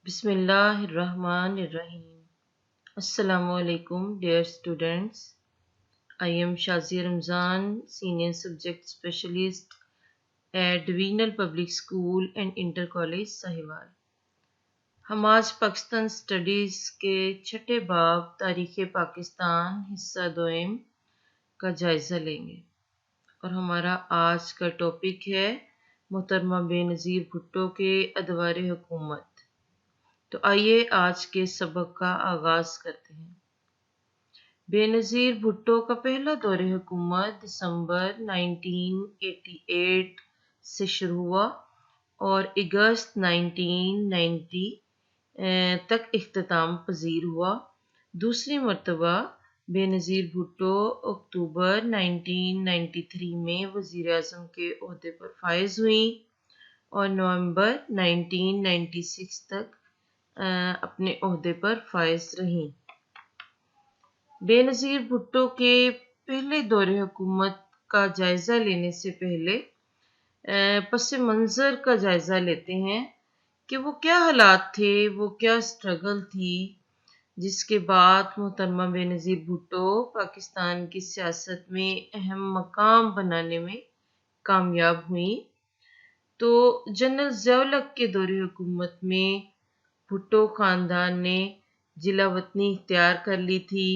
بسم اللہ الرحمن الرحیم۔ السلام علیکم dear students. I am Shazia Ramzan, Senior Subject Specialist at Divisional Public School and Inter College Sahiwal. ہم آج پاکستان اسٹڈیز کے چھٹے باب تاریخ پاکستان حصہ دوئم کا جائزہ لیں گے اور ہمارا آج کا ٹاپک ہے محترمہ بے نظیر بھٹو کے ادوار حکومت۔ تو آئیے آج کے سبق کا آغاز کرتے ہیں۔ بے نظیر بھٹو کا پہلا دور حکومت دسمبر 1988 سے شروع ہوا اور اگست 1990 تک اختتام پذیر ہوا۔ دوسری مرتبہ بے نظیر بھٹو اکتوبر 1993 میں وزیر اعظم کے عہدے پر فائز ہوئیں اور نومبر 1996 تک اپنے عہدے پر فائز رہیں۔ بے نظیر بھٹو کے پہلے دور حکومت کا جائزہ لینے سے پہلے پس منظر کا جائزہ لیتے ہیں کہ وہ کیا حالات تھے، وہ کیا سٹرگل تھی جس کے بعد محترمہ بے نظیر بھٹو پاکستان کی سیاست میں اہم مقام بنانے میں کامیاب ہوئیں۔ تو جنرل ضیاء الحق کے دور حکومت میں بھٹو خاندان نے جلا وطنی اختیار کر لی تھی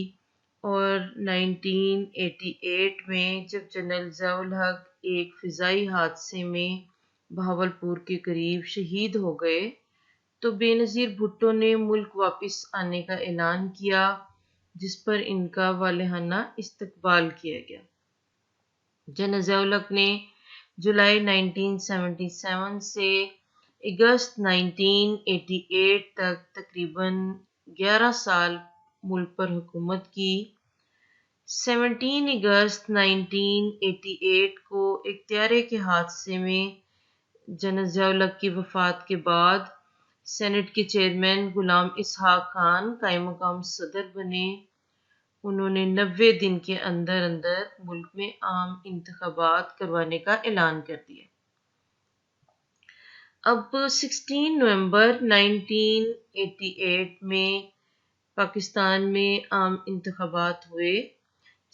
اور 1988 میں جب جنرل ضیاء الحق ایک فضائی حادثے میں بہاولپور کے قریب شہید ہو گئے تو بے نظیر بھٹو نے ملک واپس آنے کا اعلان کیا، جس پر ان کا والہانہ استقبال کیا گیا۔ جنرل ضیاء الحق نے جولائی 1977 سے اگست 1988 تک تقریباً 11 سال ملک پر حکومت کی۔ 17 اگست 1988 کو ایک طیارے کے حادثے میں جنرل ضیاء الحق کی وفات کے بعد سینٹ کے چیئرمین غلام اسحاق خان قائم مقام صدر بنے۔ انہوں نے 90 دن کے اندر اندر ملک میں عام انتخابات کروانے کا اعلان کر دیا۔ اب 16 نومبر 1988 میں پاکستان میں عام انتخابات ہوئے،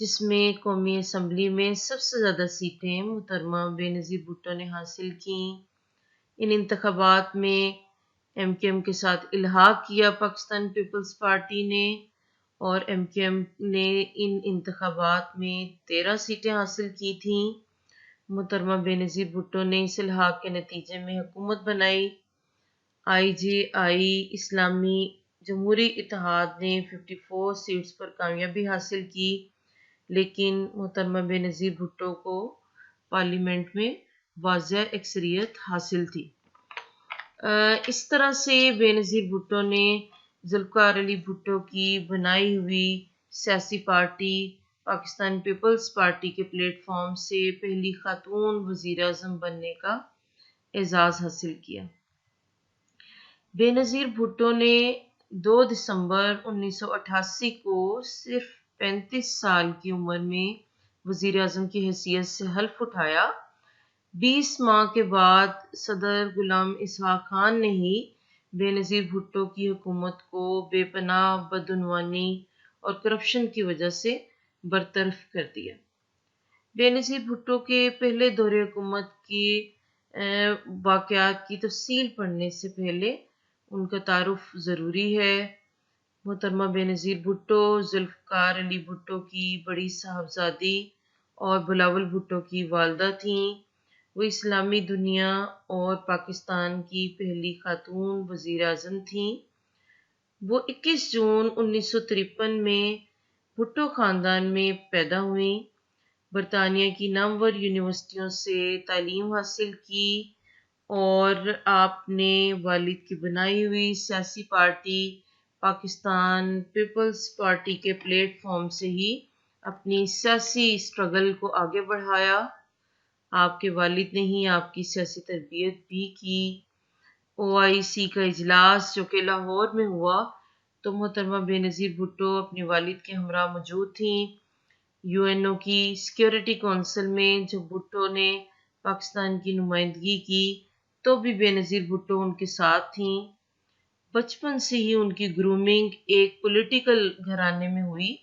جس میں قومی اسمبلی میں سب سے زیادہ سیٹیں محترمہ بے نظیر بھٹو نے حاصل کیں۔ ان انتخابات میں ایم کیو ایم کے ساتھ الحاق کیا پاکستان پیپلز پارٹی نے اور ایم کیو ایم نے ان انتخابات میں 13 سیٹیں حاصل کی تھیں۔ محترمہ بے نظیر بھٹو نے اس الحاق کے نتیجے میں حکومت بنائی۔ آئی جے آئی اسلامی جمہوری اتحاد نے 54 سیٹس پر کامیابی حاصل کی، لیکن محترمہ بے نظیر بھٹو کو پارلیمنٹ میں واضح اکثریت حاصل تھی۔ اس طرح سے بے نظیر بھٹو نے ذوالفقار علی بھٹو کی بنائی ہوئی سیاسی پارٹی پاکستان پیپلز پارٹی کے پلیٹ فارم سے پہلی خاتون وزیر اعظم بننے کا اعزاز حاصل کیا۔ بے نظیر بھٹو نے 2 دسمبر 1988 کو صرف 35 سال کی عمر میں وزیر اعظم کی حیثیت سے حلف اٹھایا۔ 20 ماہ کے بعد صدر غلام اسحاق خان نے ہی بے نظیر بھٹو کی حکومت کو بے پناہ بدعنوانی اور کرپشن کی وجہ سے برطرف کر دیا۔ بے نظیر بھٹو کے پہلے دور حکومت کی واقعات کی تفصیل پڑھنے سے پہلے ان کا تعارف ضروری ہے۔ محترمہ بے نظیر بھٹو ذوالفقار علی بھٹو کی بڑی صاحبزادی اور بلاول بھٹو کی والدہ تھیں۔ وہ اسلامی دنیا اور پاکستان کی پہلی خاتون وزیر اعظم تھیں۔ وہ 21 جون 1953 میں بھٹو خاندان میں پیدا ہوئیں۔ برطانیہ کی نامور یونیورسٹیوں سے تعلیم حاصل کی اور آپ نے والد کی بنائی ہوئی سیاسی پارٹی پاکستان پیپلز پارٹی کے پلیٹ فارم سے ہی اپنی سیاسی سٹرگل کو آگے بڑھایا۔ آپ کے والد نے ہی آپ کی سیاسی تربیت بھی کی۔ OIC کا اجلاس جو کہ لاہور میں ہوا تو محترمہ بے نظیر بھٹو اپنے والد کے ہمراہ موجود تھیں۔ UNO کی سیکیورٹی کونسل میں جب بھٹو نے پاکستان کی نمائندگی کی تو بھی بے نظیر بھٹو ان کے ساتھ تھیں۔ بچپن سے ہی ان کی گرومنگ ایک پولیٹیکل گھرانے میں ہوئی۔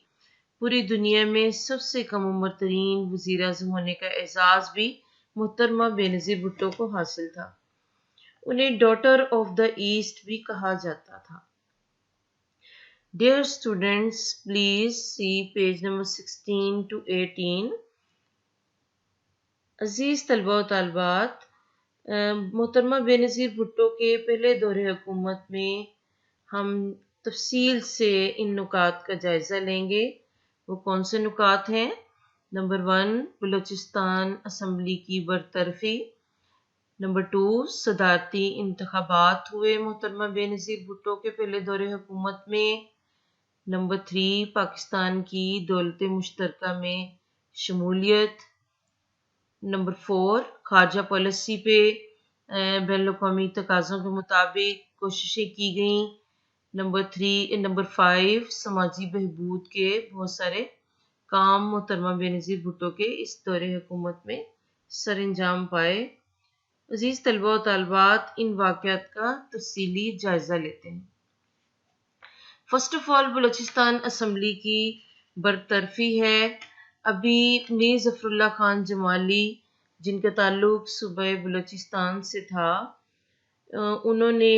پوری دنیا میں سب سے کم عمر ترین وزیر اعظم ہونے کا اعزاز بھی محترمہ بینظیر بھٹو کو حاصل تھا۔ انہیں ڈاٹر آف دا ایسٹ بھی کہا جاتا تھا۔ Dear students, please see page number 16 to 18۔ عزیز طلبہ و طالبات، محترمہ بینظیر بھٹو کے پہلے دور حکومت میں ہم تفصیل سے ان نکات کا جائزہ لیں گے۔ وہ کون سے نکات ہیں؟ نمبر 1، بلوچستان اسمبلی کی برطرفی۔ نمبر 2، صدارتی انتخابات ہوئے محترمہ بینظیر بھٹو کے پہلے دور حکومت میں۔ نمبر 3، پاکستان کی دولت مشترکہ میں شمولیت۔ نمبر 4، خارجہ پالیسی پہ بین الاقوامی تقاضوں کے مطابق کوششیں کی گئیں۔ نمبر 5، سماجی بہبود کے بہت سارے کام محترمہ بینظیر بھٹو کے اس دور حکومت میں سر انجام پائے۔ عزیز طلبہ و طالبات، ان واقعات کا تفصیلی جائزہ لیتے ہیں۔ First of all, Balochistan assembly کی برطرفی ہے۔ ابھی میر ظفر اللہ خان جمالی، جن کا تعلق صوبہ بلوچستان سے تھا، انہوں نے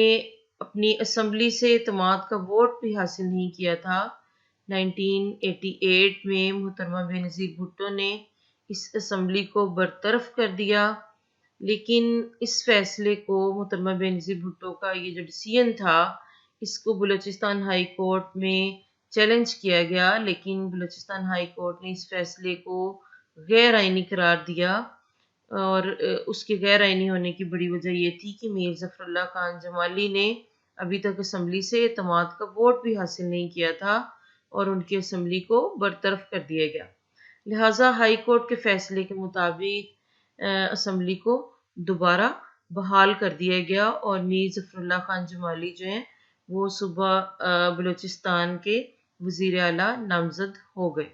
اپنی اسمبلی سے اعتماد کا ووٹ بھی حاصل نہیں کیا تھا۔ 1988 میں محترمہ بینظیر بھٹو نے اس اسمبلی کو برطرف کر دیا، لیکن اس فیصلے کو محترمہ بینظیر بھٹو کا یہ جو ڈیسیژن تھا، اس کو بلوچستان ہائی کورٹ میں چیلنج کیا گیا، لیکن بلوچستان ہائی کورٹ نے اس فیصلے کو غیر آئینی قرار دیا، اور اس کے غیر آئینی ہونے کی بڑی وجہ یہ تھی کہ میر ظفر اللہ خان جمالی نے ابھی تک اسمبلی سے اعتماد کا ووٹ بھی حاصل نہیں کیا تھا، اور ان کی اسمبلی کو برطرف کر دیا گیا۔ لہٰذا ہائی کورٹ کے فیصلے کے مطابق اسمبلی کو دوبارہ بحال کر دیا گیا، اور میر ظفر اللہ خان جمالی جو ہیں وہ صوبہ بلوچستان کے وزیر اعلیٰ نامزد ہو گئے۔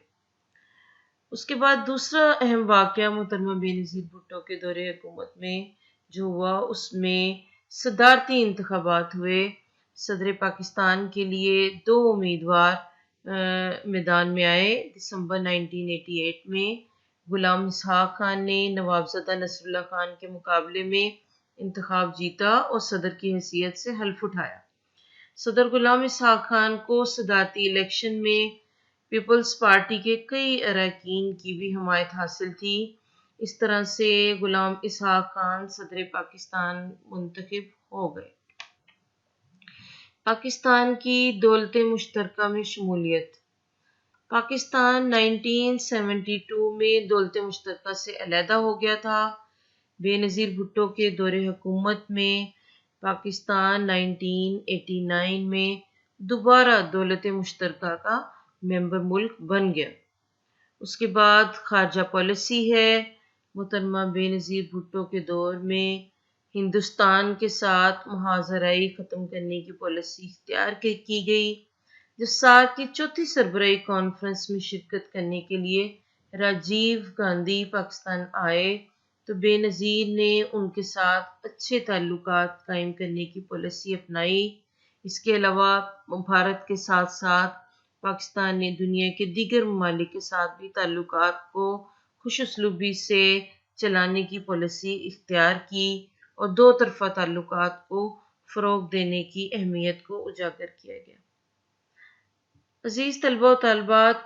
اس کے بعد دوسرا اہم واقعہ محترمہ بینظیر بھٹو کے دور حکومت میں جو ہوا، اس میں صدارتی انتخابات ہوئے۔ صدر پاکستان کے لیے 2 امیدوار میدان میں آئے۔ دسمبر 1988 میں غلام اسحاق خان نے نوابزادہ نصر اللہ خان کے مقابلے میں انتخاب جیتا اور صدر کی حیثیت سے حلف اٹھایا۔ صدر غلام اسحاق خان کو صدارتی الیکشن میں پیپلز پارٹی کے کئی اراکین کی بھی حمایت حاصل تھی۔ اس طرح سے غلام اسحاق خان صدر پاکستان منتخب ہو گئے۔ پاکستان کی دولت مشترکہ میں شمولیت۔ پاکستان 1972 میں دولت مشترکہ سے علیحدہ ہو گیا تھا۔ بینظیر بھٹو کے دور حکومت میں پاکستان 1989 میں دوبارہ دولت مشترکہ کا ممبر ملک بن گیا۔ اس کے بعد خارجہ پالیسی ہے۔ محترمہ بینظیر بھٹو کے دور میں ہندوستان کے ساتھ محاذرائی ختم کرنے کی پالیسی اختیار کی گئی۔ جب ساتھ کی 4تھی سربراہی کانفرنس میں شرکت کرنے کے لیے راجیو گاندھی پاکستان آئے تو بینظیر نے ان کے ساتھ اچھے تعلقات قائم کرنے کی پالیسی اپنائی۔ اس کے علاوہ بھارت کے ساتھ ساتھ پاکستان نے دنیا کے دیگر ممالک کے ساتھ بھی تعلقات کو خوش اسلوبی سے چلانے کی پالیسی اختیار کی، اور 2 طرفہ تعلقات کو فروغ دینے کی اہمیت کو اجاگر کیا گیا۔ عزیز طلبہ و طالبات،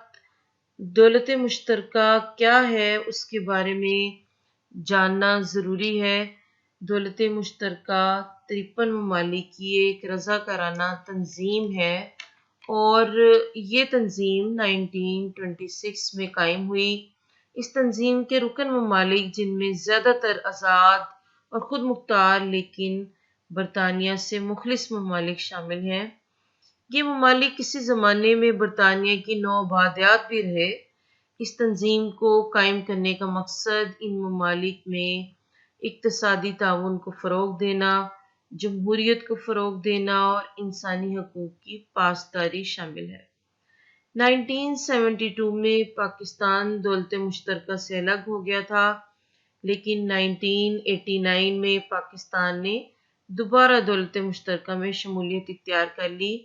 دولت مشترکہ کیا ہے اس کے بارے میں جاننا ضروری ہے۔ دولت مشترکہ 53 ممالک کی ایک رضاکارانہ تنظیم ہے، اور یہ تنظیم 1926 میں قائم ہوئی۔ اس تنظیم کے رکن ممالک، جن میں زیادہ تر آزاد اور خود مختار لیکن برطانیہ سے مخلص ممالک شامل ہیں، یہ ممالک کسی زمانے میں برطانیہ کی نوآبادیات بھی رہے۔ اس تنظیم کو قائم کرنے کا مقصد ان ممالک میں اقتصادی تعاون کو فروغ دینا، جمہوریت کو فروغ دینا اور انسانی حقوق کی پاسداری شامل ہے۔ 1972 میں پاکستان دولت مشترکہ سے الگ ہو گیا تھا، لیکن 1989 میں پاکستان نے دوبارہ دولت مشترکہ میں شمولیت اختیار کر لی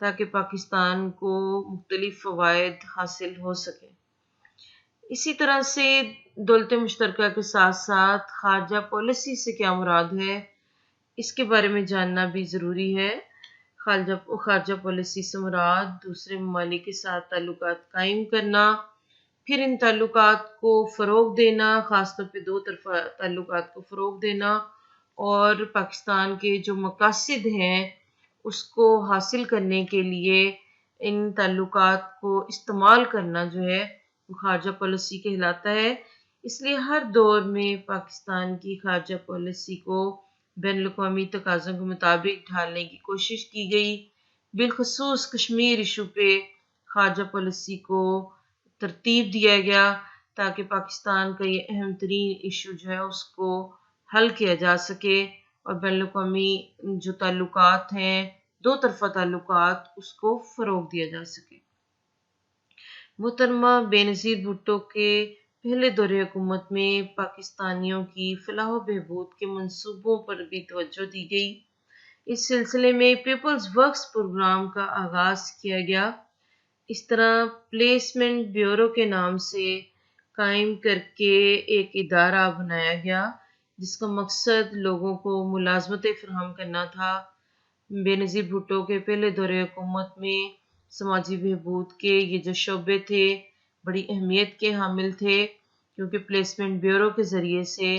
تاکہ پاکستان کو مختلف فوائد حاصل ہو سکیں۔ اسی طرح سے دولت مشترکہ کے ساتھ ساتھ خارجہ پالیسی سے کیا مراد ہے، اس کے بارے میں جاننا بھی ضروری ہے۔ خارجہ پالیسی سے مراد دوسرے ممالک کے ساتھ تعلقات قائم کرنا، پھر ان تعلقات کو فروغ دینا، خاص طور پہ دو طرفہ تعلقات کو فروغ دینا، اور پاکستان کے جو مقاصد ہیں اس کو حاصل کرنے کے لیے ان تعلقات کو استعمال کرنا جو ہے وہ خارجہ پالیسی کہلاتا ہے۔ اس لیے ہر دور میں پاکستان کی خارجہ پالیسی کو بین الاقوامی تقاضوں کے مطابق ڈھالنے کی کوشش کی گئی۔ بالخصوص کشمیر ایشو پہ خارجہ پالیسی کو ترتیب دیا گیا تاکہ پاکستان کا یہ اہم ترین ایشو جو ہے اس کو حل کیا جا سکے اور بین الاقوامی جو تعلقات ہیں، دو طرفہ تعلقات، اس کو فروغ دیا جا سکے۔ محترمہ بینظیر بھٹو کے پہلے دور حکومت میں پاکستانیوں کی فلاح و بہبود کے منصوبوں پر بھی توجہ دی گئی۔ اس سلسلے میں پیپلز ورکس پروگرام کا آغاز کیا گیا۔ اس طرح پلیسمنٹ بیورو کے نام سے قائم کر کے ایک ادارہ بنایا گیا جس کا مقصد لوگوں کو ملازمتیں فراہم کرنا تھا۔ بینظیر بھٹو کے پہلے دور حکومت میں سماجی بہبود کے یہ جو شعبے تھے بڑی اہمیت کے حامل تھے، کیونکہ پلیسمنٹ بیورو کے ذریعے سے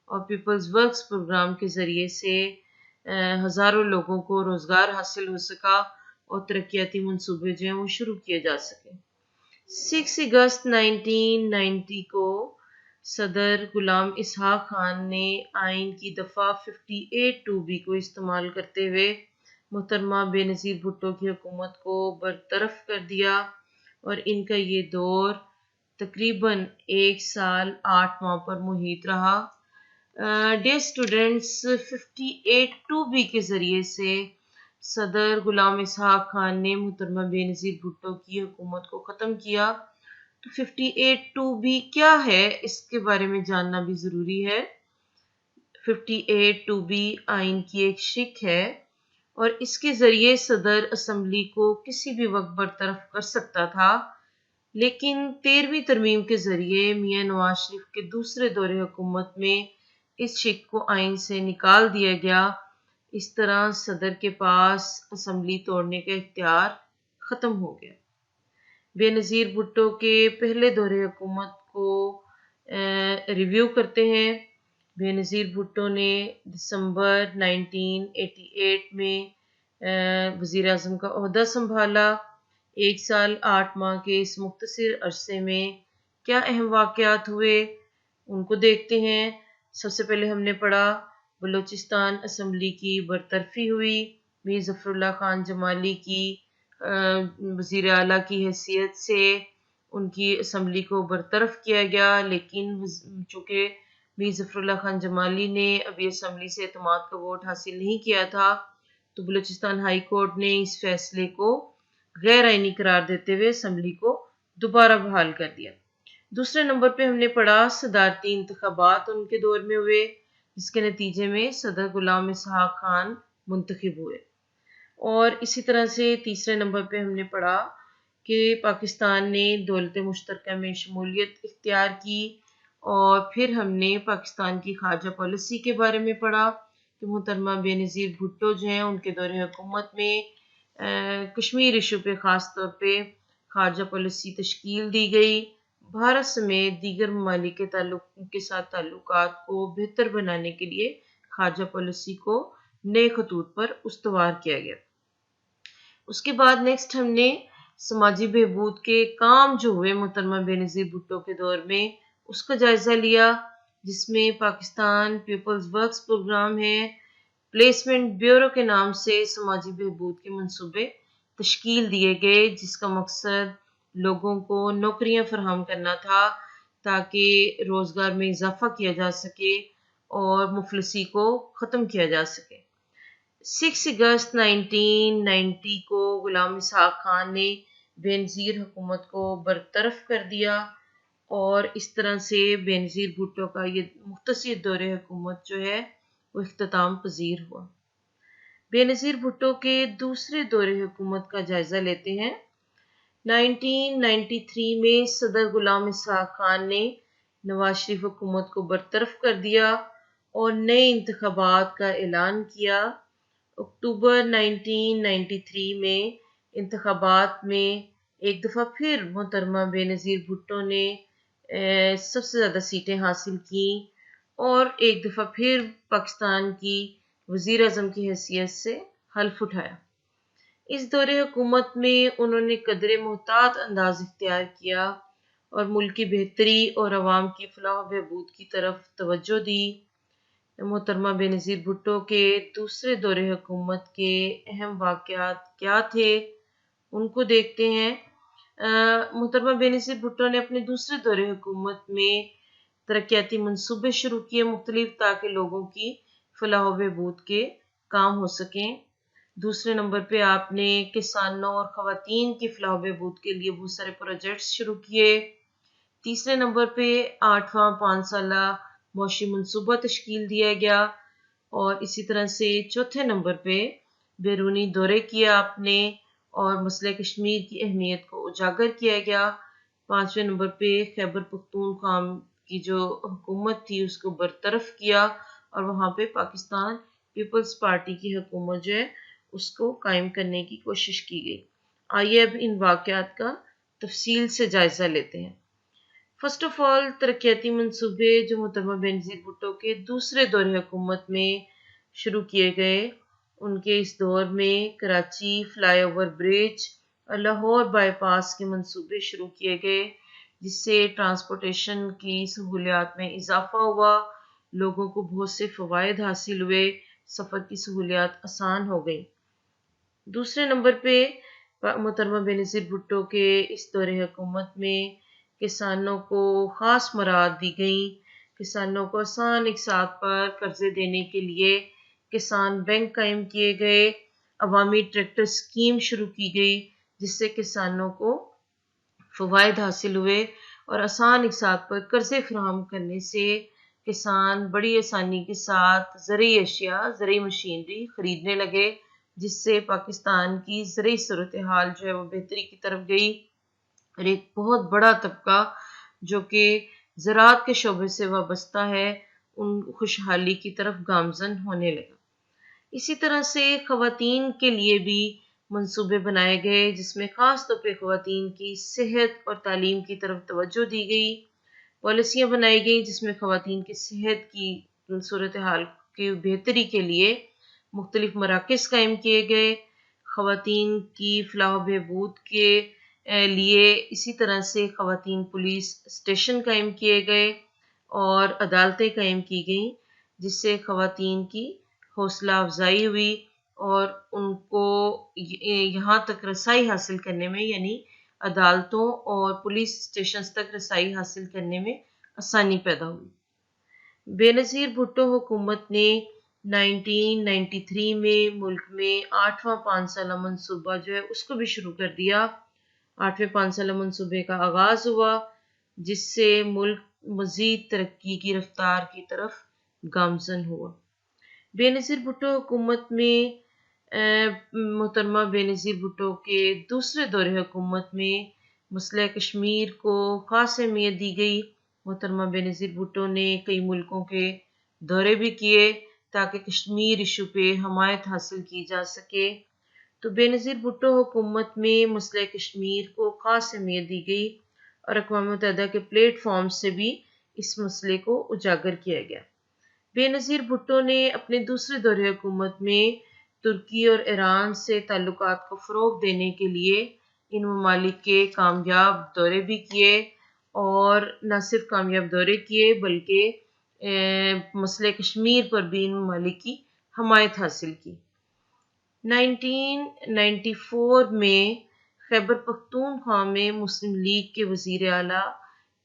اور پیپلز ورکس پروگرام کے ذریعے سے ہزاروں لوگوں کو روزگار حاصل ہو سکا اور ترقیاتی منصوبے جو ہیں وہ شروع کیے جا سکے۔ 6 اگست 1990 کو صدر غلام اسحاق خان نے آئین کی دفعہ 58(2)B کو استعمال کرتے ہوئے محترمہ بینظیر بھٹو کی حکومت کو برطرف کر دیا، اور ان کا یہ دور تقریباً 1 سال 8 ماہ پر محیط رہا۔ ڈیئر اسٹوڈنٹس، 58(2)B کے ذریعے سے صدر غلام اسحاق خان نے محترمہ بینظیر بھٹو کی حکومت کو ختم کیا۔ تو 58(2)B کیا ہے، اس کے بارے میں جاننا بھی ضروری ہے۔ 58(2)B آئین کی ایک شق ہے اور اس کے ذریعے صدر اسمبلی کو کسی بھی وقت برطرف کر سکتا تھا، لیکن 13ویں ترمیم کے ذریعے میاں نواز شریف کے دوسرے دور حکومت میں اس شق کو آئین سے نکال دیا گیا۔ اس طرح صدر کے پاس اسمبلی توڑنے کا اختیار ختم ہو گیا۔ بینظیر بھٹو کے پہلے دور حکومت کو ریویو کرتے ہیں۔ بینظیر بھٹو نے دسمبر 1988 میں وزیر اعظم کا عہدہ سنبھالا۔ 1 سال 8 ماہ کے اس مختصر عرصے میں کیا اہم واقعات ہوئے ان کو دیکھتے ہیں۔ سب سے پہلے ہم نے پڑھا بلوچستان اسمبلی کی برطرفی ہوئی، میر ظفر اللہ خان جمالی کی وزیر اعلیٰ کی حیثیت سے ان کی اسمبلی کو برطرف کیا گیا، لیکن چونکہ میر ظفر اللہ خان جمالی نے ابھی اسمبلی سے اعتماد کا ووٹ حاصل نہیں کیا تھا، تو بلوچستان ہائی کورٹ نے اس فیصلے کو غیر آئینی قرار دیتے ہوئے اسمبلی کو دوبارہ بحال کر دیا۔ دوسرے نمبر پہ ہم نے پڑھا صدارتی انتخابات ان کے دور میں ہوئے، جس کے نتیجے میں صدر غلام اسحاق خان منتخب ہوئے۔ اور اسی طرح سے تیسرے نمبر پہ ہم نے پڑھا کہ پاکستان نے دولت مشترکہ میں شمولیت اختیار کی، اور پھر ہم نے پاکستان کی خارجہ پالیسی کے بارے میں پڑھا کہ محترمہ بینظیر بھٹو جو ہیں ان کے دور حکومت میں کشمیر ایشو پہ خاص طور پہ خارجہ پالیسی تشکیل دی گئی۔ بھارت سمیت دیگر ممالک کے ساتھ تعلقات کو بہتر بنانے کے لیے خارجہ پالیسی کو نئے خطوط پر استوار کیا گیا۔ اس کے بعد نیکسٹ ہم نے سماجی بہبود کے کام جو ہوئے محترمہ بینظیر بھٹو کے دور میں اس کا جائزہ لیا، جس میں پاکستان پیپلز ورکس پروگرام ہے، پلیسمنٹ بیورو کے نام سے سماجی بہبود کے منصوبے تشکیل دیے گئے، جس کا مقصد لوگوں کو نوکریاں فراہم کرنا تھا تاکہ روزگار میں اضافہ کیا جا سکے اور مفلسی کو ختم کیا جا سکے۔ 6 اگست 1990 کو غلام اسحاق خان نے بینظیر حکومت کو برطرف کر دیا، اور اس طرح سے بینظیر بھٹو کا یہ مختصر دور حکومت جو ہے وہ اختتام پذیر ہوا۔ بےنظیر بھٹو کے دوسرے دور حکومت کا جائزہ لیتے ہیں۔ 1993 میں صدر غلام اسحاق خان نے نواز شریف حکومت کو برطرف کر دیا اور نئے انتخابات کا اعلان کیا۔ اکتوبر 1993 میں انتخابات میں ایک دفعہ پھر محترمہ بےنظیر بھٹو نے سب سے زیادہ سیٹیں حاصل کیں اور ایک دفعہ پھر پاکستان کی وزیر اعظم کی حیثیت سے حلف اٹھایا۔ اس دور حکومت میں انہوں نے قدر محتاط انداز اختیار کیا اور ملک کی بہتری اور عوام کی فلاح و بہبود کی طرف توجہ دی۔ محترمہ بےنظیر بھٹو کے دوسرے دور حکومت کے اہم واقعات کیا تھے، ان کو دیکھتے ہیں۔ محترمہ بےنظیر بھٹو نے اپنے دوسرے دور حکومت میں ترقیاتی منصوبے شروع کیے مختلف، تاکہ لوگوں کی فلاح و بہبود کے کام ہو سکیں۔ دوسرے نمبر پہ آپ نے کسانوں اور خواتین کی فلاح و بہبود کے لیے بہت سارے پروجیکٹس شروع کیے۔ تیسرے نمبر پہ 8واں 5 سالہ معاشی منصوبہ تشکیل دیا گیا، اور اسی طرح سے چوتھے نمبر پہ بیرونی دورے کیا آپ نے اور مسئلہ کشمیر کی اہمیت کو اجاگر کیا گیا۔ 5ویں نمبر پہ خیبر پختونخوا کی جو حکومت تھی اس کو برطرف کیا اور وہاں پہ پاکستان پیپلز پارٹی کی حکومت جو ہے اس کو قائم کرنے کی کوشش کی گئی۔ آئیے اب ان واقعات کا تفصیل سے جائزہ لیتے ہیں۔ فرسٹ آف آل، ترقیاتی منصوبے جو محترمہ بےنظیر بھٹو کے دوسرے دور حکومت میں شروع کیے گئے، ان کے اس دور میں کراچی فلائی اوور برج اور لاہور بائی پاس کے منصوبے شروع کیے گئے، جس سے ٹرانسپورٹیشن کی سہولیات میں اضافہ ہوا، لوگوں کو بہت سے فوائد حاصل ہوئے، سفر کی سہولیات آسان ہو گئی۔ دوسرے نمبر پہ محترمہ بےنظیر بھٹو کے اس دور حکومت میں کسانوں کو خاص مراعات دی گئیں۔ کسانوں کو آسان اقساط پر قرضے دینے کے لیے کسان بینک قائم کیے گئے، عوامی ٹریکٹر اسکیم شروع کی گئی، جس سے کسانوں کو فوائد حاصل ہوئے اور آسان اقساط پر قرضے فراہم کرنے سے کسان بڑی آسانی کے ساتھ زرعی اشیاء، زرعی مشینری خریدنے لگے، جس سے پاکستان کی زرعی صورتحال جو ہے وہ بہتری کی طرف گئی اور ایک بہت بڑا طبقہ جو کہ زراعت کے شعبے سے وابستہ ہے ان خوشحالی کی طرف گامزن ہونے لگا۔ اسی طرح سے خواتین کے لیے بھی منصوبے بنائے گئے، جس میں خاص طور پہ خواتین کی صحت اور تعلیم کی طرف توجہ دی گئی۔ پالیسیاں بنائی گئی جس میں خواتین کی صحت کی صورتحال کی بہتری کے لیے مختلف مراکز قائم کیے گئے، خواتین کی فلاح و بہبود کے لیے اسی طرح سے خواتین پولیس اسٹیشن قائم کیے گئے اور عدالتیں قائم کی گئیں، جس سے خواتین کی حوصلہ افزائی ہوئی اور ان کو یہاں تک رسائی حاصل کرنے میں، یعنی عدالتوں اور پولیس اسٹیشنز تک رسائی حاصل کرنے میں آسانی پیدا ہوئی۔ بےنظیر بھٹو حکومت نے 1993 میں ملک میں 8واں 5 سالہ منصوبہ جو ہے اس کو بھی شروع کر دیا۔ 8ویں 5 سالہ منصوبے کا آغاز ہوا، جس سے ملک مزید ترقی کی رفتار کی طرف گامزن ہوا۔ بےنظیر بھٹو حکومت میں محترمہ بےنظیر بھٹو کے دوسرے دور حکومت میں مسئلہ کشمیر کو خاص اہمیت دی گئی۔ محترمہ بےنظیر بھٹو نے کئی ملکوں کے دورے بھی کیے تاکہ کشمیر ایشو پہ حمایت حاصل کی جا سکے۔ تو بےنظیر بھٹو حکومت میں مسئلہ کشمیر کو خاص اہمیت دی گئی اور اقوام متحدہ کے پلیٹ فارم سے بھی اس مسئلے کو اجاگر کیا گیا۔ بےنظیر بھٹو نے اپنے دوسرے دور حکومت میں ترکی اور ایران سے تعلقات کو فروغ دینے کے لیے ان ممالک کے کامیاب دورے بھی کیے، اور نہ صرف کامیاب دورے کیے بلکہ مسئلہ کشمیر پر بھی ان ممالک کی حمایت حاصل کی۔ 1994 میں خیبر پختونخوا میں مسلم لیگ کے وزیر اعلیٰ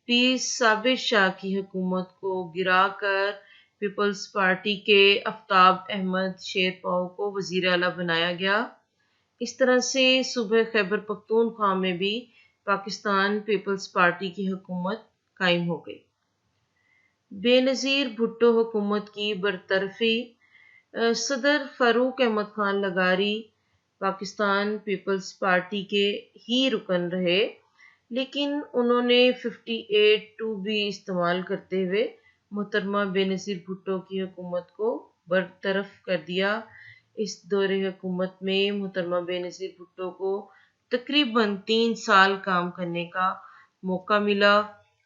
پیر صابر شاہ کی حکومت کو گرا کر پیپلز پارٹی کے آفتاب احمد شیرپاؤ کو وزیر اعلیٰ بنایا گیا۔ اس طرح سے صوبہ خیبر پختونخوا میں بھی پاکستان پیپلز پارٹی کی حکومت قائم ہو گئی۔ بےنظیر بھٹو حکومت کی برطرفی صدر فاروق احمد خان لغاری پاکستان پیپلز پارٹی کے ہی رکن رہے، لیکن انہوں نے 58(2) بھی استعمال کرتے ہوئے محترمہ بے نظیر بھٹو کی حکومت کو برطرف کر دیا۔ اس دور حکومت میں محترمہ بے نظیر بھٹو کو تقریباً 3 سال کام کرنے کا موقع ملا،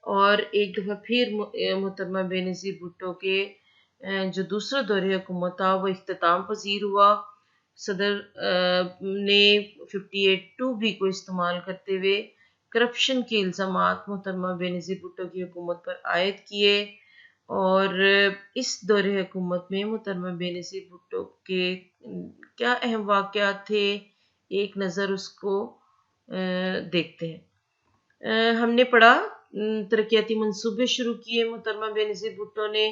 اور ایک دفعہ پھر محترمہ بے نظیر بھٹو کے جو دوسرا دور حکومت تھا وہ اختتام پذیر ہوا۔ صدر نے 58(2) بھی کو استعمال کرتے ہوئے کرپشن کے الزامات محترمہ بے نظیر بھٹو کی حکومت پر عائد کیے، اور اس دور حکومت میں محترمہ بے نظیر بھٹو کے کیا اہم واقعات تھے، ایک نظر اس کو دیکھتے ہیں۔ ہم نے پڑھا ترقیاتی منصوبے شروع کیے محترمہ بے نظیر بھٹو نے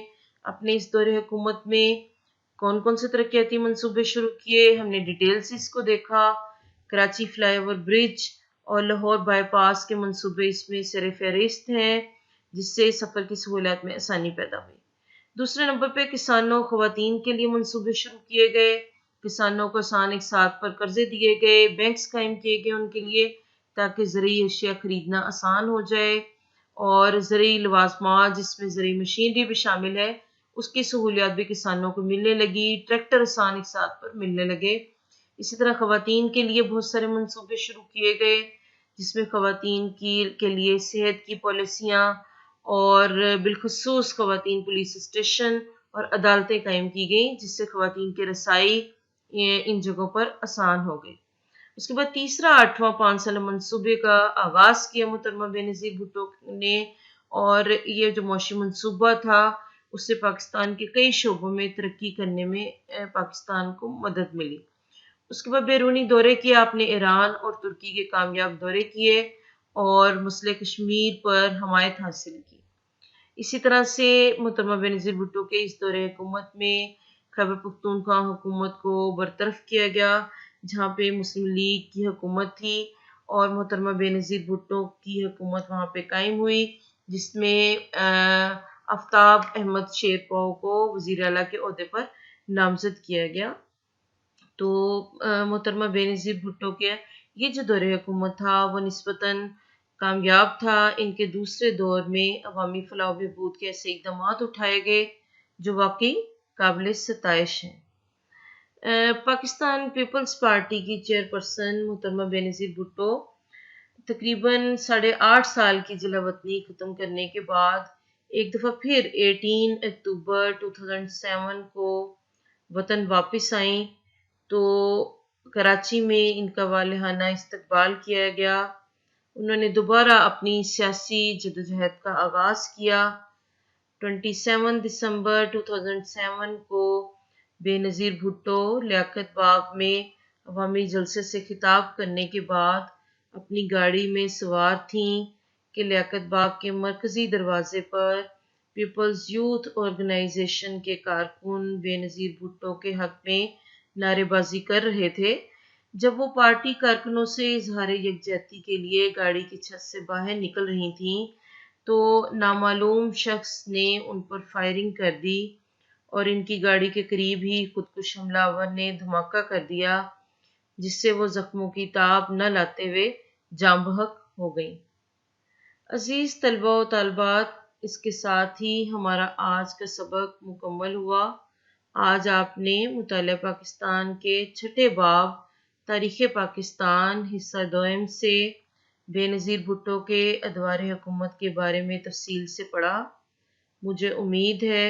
اپنے اس دور حکومت میں۔ کون کون سے ترقیاتی منصوبے شروع کیے، ہم نے ڈیٹیل سے اس کو دیکھا۔ کراچی فلائی اوور برج اور لاہور بائی پاس کے منصوبے اس میں سر فہرست ہیں، جس سے سفر کی سہولیات میں آسانی پیدا ہوئی۔ دوسرے نمبر پہ کسانوں خواتین کے لیے منصوبے شروع کیے گئے، کسانوں کو آسان ایک ساتھ پر قرضے دیے گئے، بینکس قائم کیے گئے ان کے لیے تاکہ زرعی اشیاء خریدنا آسان ہو جائے، اور زرعی لوازمات جس میں زرعی مشینری بھی شامل ہے اس کی سہولیات بھی کسانوں کو ملنے لگی، ٹریکٹر آسان ایک ساتھ پر ملنے لگے۔ اسی طرح خواتین کے لیے بہت سارے منصوبے شروع کیے گئے، جس میں خواتین کے لیے صحت کی پالیسیاں اور بالخصوص خواتین پولیس اسٹیشن اور عدالتیں قائم کی گئیں، جس سے خواتین کے رسائی ان جگہوں پر آسان ہو گئی۔ اس کے بعد تیسرا 8واں 5 سالہ منصوبے کا آغاز کیا محترمہ بے نظیر بھٹو نے، اور یہ جو معاشی منصوبہ تھا اس سے پاکستان کے کئی شعبوں میں ترقی کرنے میں پاکستان کو مدد ملی۔ اس کے بعد بیرونی دورے کیے آپ نے، ایران اور ترکی کے کامیاب دورے کیے اور مسئلہ کشمیر پر حمایت حاصل کی۔ اسی طرح سے محترمہ بے نظیر بھٹو کے اس دور حکومت میں خیبر پختونخوا حکومت کو برطرف کیا گیا، جہاں پہ مسلم لیگ کی حکومت تھی، اور محترمہ بے نظیر بھٹو کی حکومت وہاں پہ قائم ہوئی، جس میں آفتاب احمد شیرپاؤ کو وزیر اعلیٰ کے عہدے پر نامزد کیا گیا۔ تو محترمہ بے نظیر بھٹو کے یہ جو دور حکومت تھا وہ نسبتاً کامیاب تھا۔ ان کے دوسرے دور میں عوامی فلاح و بہبود کے ایسے اقدامات اٹھائے گئے جو واقعی قابل ستائش ہیں۔ پاکستان پیپلز پارٹی کی چیئرپرسن محترمہ بے نظیر بھٹو تقریباً 8.5 سال کی جلا وطنی ختم کرنے کے بعد ایک دفعہ پھر 18 اکتوبر 2007 کو وطن واپس آئیں، تو کراچی میں ان کا والہانہ استقبال کیا گیا۔ انہوں نے دوبارہ اپنی سیاسی جدوجہد کا آغاز کیا۔ 27 دسمبر 2007 کو بے نظیر بھٹو لیاقت باغ میں عوامی جلسے سے خطاب کرنے کے بعد اپنی گاڑی میں سوار تھیں کہ لیاقت باغ کے مرکزی دروازے پر پیپلز یوتھ آرگنائزیشن کے کارکن بے نظیر بھٹو کے حق میں نعرے بازی کر رہے تھے۔ جب وہ پارٹی کارکنوں سے اظہار یکجہتی کے لیے گاڑی کی چھت سے باہر نکل رہی تھیں تو نامعلوم شخص نے ان پر فائرنگ کر دی، اور ان کی گاڑی کے قریب ہی خودکش حملہ آور نے دھماکہ کر دیا، جس سے وہ زخموں کی تاب نہ لاتے ہوئے جاں بحق ہو گئیں۔ عزیز طلباء و طالبات، اس کے ساتھ ہی ہمارا آج کا سبق مکمل ہوا۔ آج آپ نے مطالعہ پاکستان کے 6 باب تاریخ پاکستان حصہ دوئم سے بے نظیر بھٹو کے ادوار حکومت کے بارے میں تفصیل سے پڑھا۔ مجھے امید ہے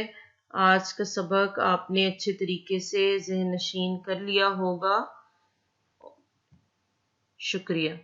آج کا سبق آپ نے اچھے طریقے سے ذہن نشین کر لیا ہوگا۔ شکریہ۔